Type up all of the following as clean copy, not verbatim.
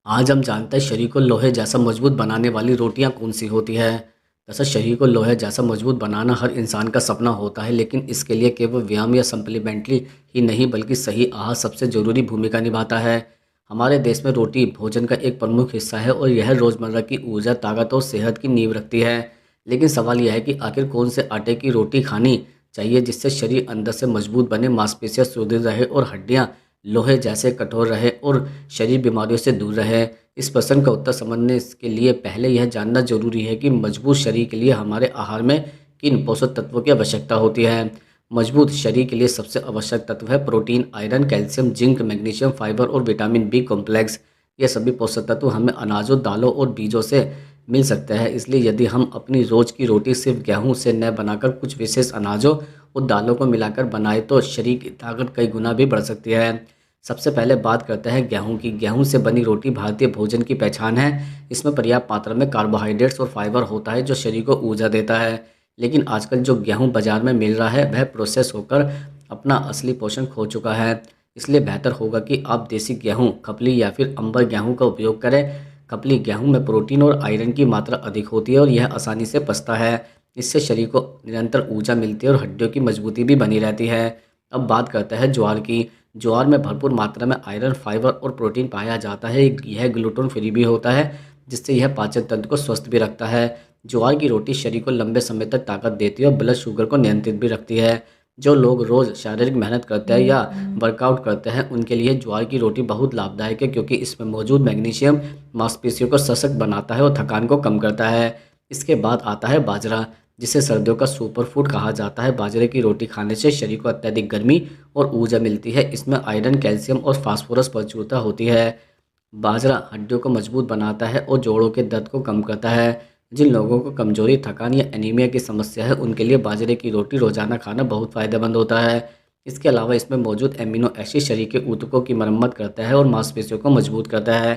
आज हम जानते हैं शरीर को लोहे जैसा मजबूत बनाने वाली रोटियां कौन सी होती है। दरअसल शरीर को लोहे जैसा मजबूत बनाना हर इंसान का सपना होता है, लेकिन इसके लिए केवल व्यायाम या सप्लीमेंट्री ही नहीं बल्कि सही आहार सबसे जरूरी भूमिका निभाता है। हमारे देश में रोटी भोजन का एक प्रमुख हिस्सा है और यह रोज़मर्रा की ऊर्जा, ताकत और सेहत की नींव रखती है। लेकिन सवाल यह है कि आखिर कौन से आटे की रोटी खानी चाहिए जिससे शरीर अंदर से मजबूत बने, मांसपेशियां सुदृढ़ रहे और हड्डियां लोहे जैसे कठोर रहे और शरीर बीमारियों से दूर रहे। इस प्रश्न का उत्तर समझने के लिए पहले यह जानना जरूरी है कि मजबूत शरीर के लिए हमारे आहार में किन पोषक तत्वों की आवश्यकता होती है। मजबूत शरीर के लिए सबसे आवश्यक तत्व है protein, iron, calcium, zinc, magnesium, fibre और विटामिन बी कॉम्प्लेक्स। ये सभी पोषक तत्व हमें अनाजों, दालों और बीजों से मिल सकते हैं। इसलिए यदि हम अपनी रोज की रोटी सिर्फ गेहूं से न बनाकर कुछ विशेष अनाजों और दालों को मिलाकर बनाए तो शरीर की ताकत कई गुना भी बढ़ सकती है। सबसे पहले बात करते हैं गेहूं की। गेहूं से बनी रोटी भारतीय भोजन की पहचान है। इसमें पर्याप्त मात्रा में कार्बोहाइड्रेट्स और फाइबर होता है जो शरीर को ऊर्जा देता है। लेकिन आजकल जो गेहूं बाजार में मिल रहा है वह प्रोसेस होकर अपना असली पोषण खो चुका है। इसलिए बेहतर होगा कि आप देसी गेहूं, खपली या फिर अंबर गेहूं का उपयोग करें। खपली गेहूं में प्रोटीन और आयरन की मात्रा अधिक होती है और यह आसानी से पचता है। इससे शरीर को निरंतर ऊर्जा मिलती है और हड्डियों की मजबूती भी बनी रहती है। अब बात करते हैं ज्वार की। ज्वार में भरपूर मात्रा में आयरन, फाइबर और प्रोटीन पाया जाता है। यह ग्लूटेन फ्री भी होता है जिससे यह पाचन तंत्र को स्वस्थ भी रखता है। ज्वार की रोटी शरीर को लंबे समय तक ताकत देती है और ब्लड शुगर को नियंत्रित भी रखती है। जो लोग रोज़ शारीरिक मेहनत करते हैं या वर्कआउट करते हैं उनके लिए ज्वार की रोटी बहुत लाभदायक है, क्योंकि इसमें मौजूद मैग्नीशियम मांसपेशियों को सशक्त बनाता है और थकान को कम करता है। इसके बाद आता है बाजरा, जिसे सर्दियों का सुपर फूड कहा जाता है। बाजरे की रोटी खाने से शरीर को अत्यधिक गर्मी और ऊर्जा मिलती है। इसमें आयरन, कैल्शियम और फास्फोरस प्रचुरता होती है। बाजरा हड्डियों को मजबूत बनाता है और जोड़ों के दर्द को कम करता है। जिन लोगों को कमजोरी, थकान या एनीमिया की समस्या है उनके लिए बाजरे की रोटी रोजाना खाना बहुत फायदेमंद होता है। इसके अलावा इसमें मौजूद एमिनो एसिड शरीर के ऊतकों की मरम्मत करता है और मांसपेशियों को मजबूत करता है।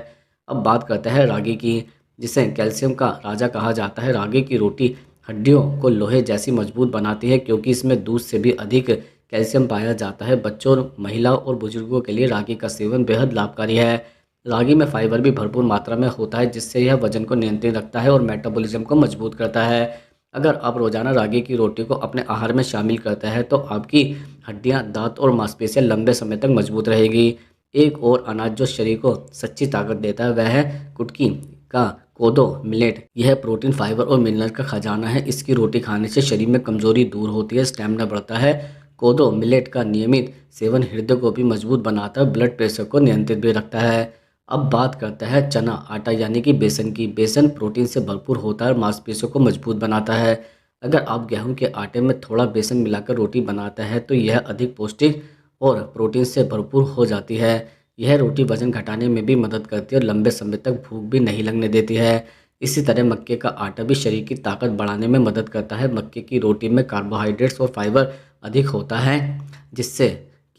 अब बात करते हैं रागी की, जिसे कैल्शियम का राजा कहा जाता है। रागी की रोटी हड्डियों को लोहे जैसी मजबूत बनाती है, क्योंकि इसमें दूध से भी अधिक कैल्शियम पाया जाता है। बच्चों, महिलाओं और बुजुर्गों के लिए रागी का सेवन बेहद लाभकारी है। रागी में फाइबर भी भरपूर मात्रा में होता है जिससे यह वजन को नियंत्रित रखता है और मेटाबॉलिज्म को मजबूत करता है। अगर आप रोजाना रागी की रोटी को अपने आहार में शामिल करते हैं तो आपकी हड्डियां, दांत और मांसपेशियां लंबे समय तक मजबूत रहेगी। एक और अनाज जो शरीर को सच्ची ताकत देता है वह है कुटकी का कोदो मिलेट। यह प्रोटीन, फाइबर और मिनरल का खजाना है। इसकी रोटी खाने से शरीर में कमजोरी दूर होती है, स्टेमिना बढ़ता है। कोदो मिलेट का नियमित सेवन हृदय को भी मजबूत बनाता है, ब्लड प्रेशर को नियंत्रित भी रखता है। अब बात करते हैं चना आटा यानी कि बेसन की। बेसन प्रोटीन से भरपूर होता है और मांसपेशियों को मजबूत बनाता है। अगर आप गेहूं के आटे में थोड़ा बेसन मिलाकर रोटी बनाते हैं तो यह अधिक पौष्टिक और प्रोटीन से भरपूर हो जाती है। यह रोटी वजन घटाने में भी मदद करती है और लंबे समय तक भूख भी नहीं लगने देती है। इसी तरह मक्के का आटा भी शरीर की ताकत बढ़ाने में मदद करता है। मक्के की रोटी में कार्बोहाइड्रेट्स और फाइबर अधिक होता है, जिससे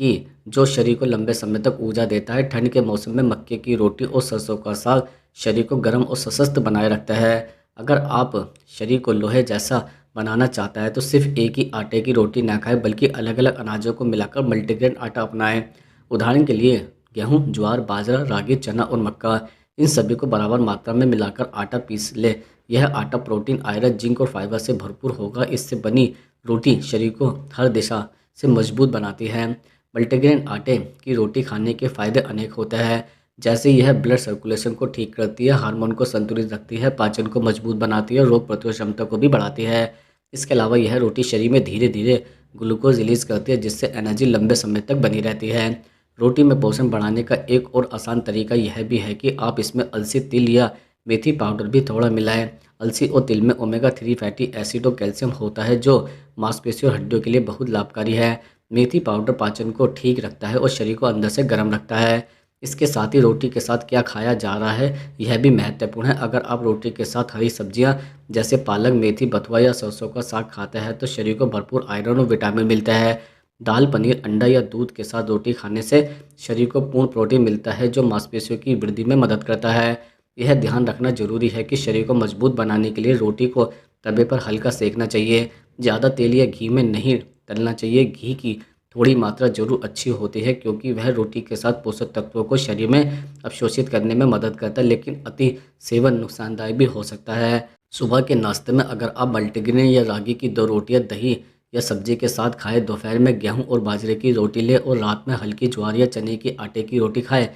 कि जो शरीर को लंबे समय तक ऊर्जा देता है। ठंड के मौसम में मक्के की रोटी और सरसों का साग शरीर को गर्म और सशक्त बनाए रखता है। अगर आप शरीर को लोहे जैसा बनाना चाहता है तो सिर्फ एक ही आटे की रोटी ना खाएं, बल्कि अलग अलग अनाजों को मिलाकर मल्टीग्रेन आटा अपनाएं। उदाहरण के लिए गेहूं, ज्वार, बाजरा, रागी, चना और मक्का, इन सभी को बराबर मात्रा में मिलाकर आटा पीस ले। यह आटा प्रोटीन, आयरन, जिंक और फाइबर से भरपूर होगा। इससे बनी रोटी शरीर को हर दिशा से मजबूत बनाती है। मल्टीग्रेन आटे की रोटी खाने के फायदे अनेक होते हैं, जैसे यह ब्लड सर्कुलेशन को ठीक करती है, हार्मोन को संतुलित रखती है, पाचन को मजबूत बनाती है, रोग प्रतिरोधक क्षमता को भी बढ़ाती है। इसके अलावा यह रोटी शरीर में धीरे धीरे ग्लूकोज रिलीज करती है, जिससे एनर्जी लंबे समय तक बनी रहती है। रोटी में पोषण बढ़ाने का एक और आसान तरीका यह भी है कि आप इसमें अलसी, तिल या मेथी पाउडर भी थोड़ा मिलाएं। अलसी और तिल में ओमेगा 3 फैटी एसिड और कैल्शियम होता है जो मांसपेशियों और हड्डियों के लिए बहुत लाभकारी है। मेथी पाउडर पाचन को ठीक रखता है और शरीर को अंदर से गर्म रखता है। इसके साथ ही रोटी के साथ क्या खाया जा रहा है यह भी महत्वपूर्ण है। अगर आप रोटी के साथ हरी सब्जियां जैसे पालक, मेथी, बथुआ या सरसों का साग खाते हैं तो शरीर को भरपूर आयरन और विटामिन मिलता है। दाल, पनीर, अंडा या दूध के साथ रोटी खाने से शरीर को पूर्ण प्रोटीन मिलता है जो मांसपेशियों की वृद्धि में मदद करता है। यह ध्यान रखना जरूरी है कि शरीर को मजबूत बनाने के लिए रोटी को तवे पर हल्का सेकना चाहिए। ज़्यादा तेल या घी में नहीं तलना चाहिए। घी की थोड़ी मात्रा जरूर अच्छी होती है क्योंकि वह रोटी के साथ पोषक तत्वों को शरीर में अवशोषित करने में मदद करता है, लेकिन अति सेवन नुकसानदायक भी हो सकता है। सुबह के नाश्ते में अगर आप मल्टीग्रेन या रागी की 2 रोटियां दही या सब्जी के साथ खाएं, दोपहर में गेहूं और बाजरे की रोटी लें और रात में हल्की ज्वार या चने के आटे की रोटी खाएं,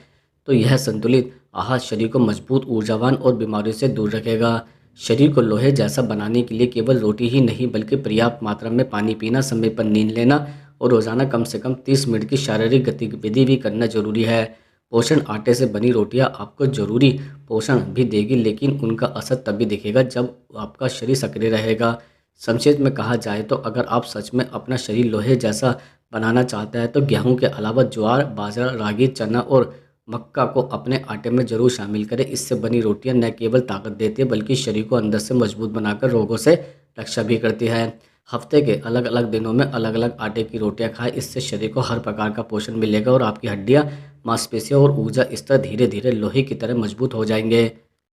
तो यह संतुलित आहार शरीर को मजबूत, ऊर्जावान और बीमारियों से दूर रखेगा। शरीर को लोहे जैसा बनाने के लिए केवल रोटी ही नहीं बल्कि पर्याप्त मात्रा में पानी पीना, समय पर नींद लेना और रोजाना कम से कम 30 मिनट की शारीरिक गतिविधि भी करना जरूरी है। पोषण आटे से बनी रोटियां आपको जरूरी पोषण भी देगी, लेकिन उनका असर तभी दिखेगा जब आपका शरीर सक्रिय रहेगा। संक्षेप में कहा जाए तो अगर आप सच में अपना शरीर लोहे जैसा बनाना चाहता है तो गेहूं के अलावा ज्वार, बाजरा, रागी, चना और मक्का को अपने आटे में जरूर शामिल करें। इससे बनी रोटियां न केवल ताकत देती है बल्कि शरीर को अंदर से मजबूत बनाकर रोगों से रक्षा भी करती है। हफ्ते के अलग अलग दिनों में अलग अलग आटे की रोटियां खाएं, इससे शरीर को हर प्रकार का पोषण मिलेगा और आपकी हड्डियां, मांसपेशियां और ऊर्जा स्तर धीरे धीरे लोहे की तरह मजबूत हो जाएंगे।